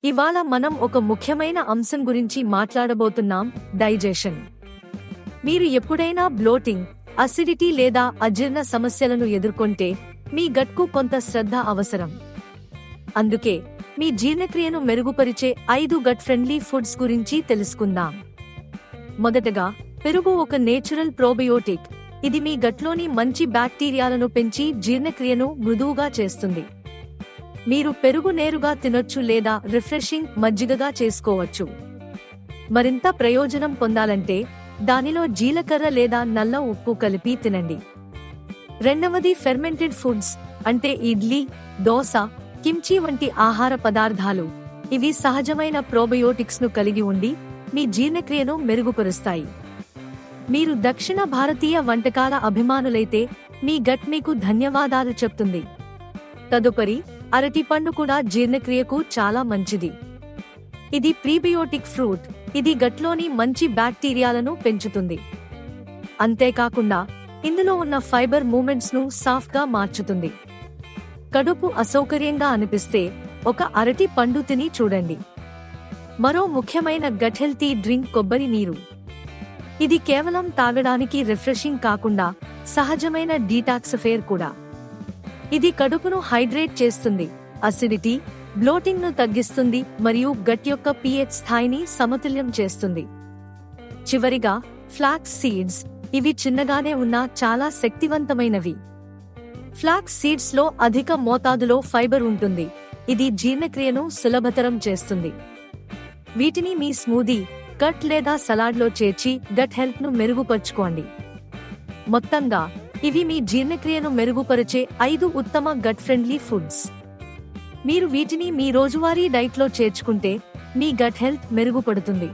ఇవాళ మనం ఒక ముఖ్యమైన అంశం గురించి మాట్లాడబోతున్నాం, డైజెషన్. మీరు ఎప్పుడైనా బ్లోటింగ్, అసిడిటీ లేదా అజీర్ణ సమస్యలను ఎదుర్కొంటే మీ గట్కు కొంత శ్రద్ధ అవసరం. అందుకే మీ జీర్ణక్రియను మెరుగుపరిచే 5 గట్ ఫ్రెండ్లీ ఫుడ్స్ గురించి తెలుసుకుందాం. మొదటగా, పెరుగు ఒక నేచురల్ ప్రోబయోటిక్. ఇది మీ గట్లోని మంచి బ్యాక్టీరియాలను పెంచి జీర్ణక్రియను మృదువుగా చేస్తుంది. మీరు పెరుగు నేరుగా తినొచ్చు లేదా రిఫ్రెషింగ్ మజ్జిగగా చేసుకోవచ్చు. మరింత ప్రయోజనం పొందాలంటే దానిలో జీలకర్ర లేదా నల్ల ఉప్పు కలిపి తినండి. రెండవది, ఫెర్మెంటెడ్ ఫుడ్స్ అంటే ఇడ్లీ, దోస, కిమ్చీ వంటి ఆహార పదార్థాలు. ఇవి సహజమైన ప్రోబయోటిక్స్ ను కలిగి ఉండి మీ జీర్ణక్రియను మెరుగుపరుస్తాయి. మీరు దక్షిణ భారతీయ వంటకాల అభిమానులైతే మీ గట్ మీకు ధన్యవాదాలు చెప్తుంది. తదుపరి, అరటిపండు కూడా జీర్ణక్రియకు చాలా మంచిది. ఇది ప్రీబయోటిక్ ఫ్రూట్. ఇది గట్లోని మంచి బ్యాక్టీరియాలను పెంచుతుంది. అంతేకాకుండా ఇందులో ఉన్న ఫైబర్ మూమెంట్స్ ను సాఫ్ట్ గా మార్చుతుంది. కడుపు అసౌకర్యంగా అనిపిస్తే ఒక అరటి పండు తిని చూడండి. మరో ముఖ్యమైన గట్ హెల్తీ డ్రింక్ కొబ్బరి నీరు. ఇది కేవలం తాగడానికి రిఫ్రెషింగ్ కాకుండా సహజమైన డీటాక్సిఫైయర్ కూడా. ఇది కడుపును హైడ్రేట్ చేస్తుంది, అసిడిటీ, బ్లోటింగ్ ను తగ్గిస్తుంది మరియు గట్ యొక్క pH స్థాయిని సమతుల్యం చేస్తుంది. చివరిగా, ఫ్లాక్స్ సీడ్స్. ఇవి చిన్నగానే ఉన్నా చాలా శక్తివంతమైనవి. ఫ్లాక్స్ సీడ్స్ లో అధిక మోతాదులో ఫైబర్ ఉంటుంది. ఇది జీర్ణక్రియను సులభతరం చేస్తుంది. వీటిని మీ స్మూదీ, కట్ లేదా సలాడ్లో చేర్చి గట్ హెల్త్ ను మెరుగుపరుచుకోండి. మొత్తంగా ఇవి మీ జీర్ణక్రియను మెరుగుపరిచే 5 ఉత్తమ గట్ ఫ్రెండ్లీ ఫుడ్స్. మీరు వీటిని మీ రోజువారీ డైట్లో చేర్చుకుంటే మీ గట్ హెల్త్ మెరుగుపడుతుంది.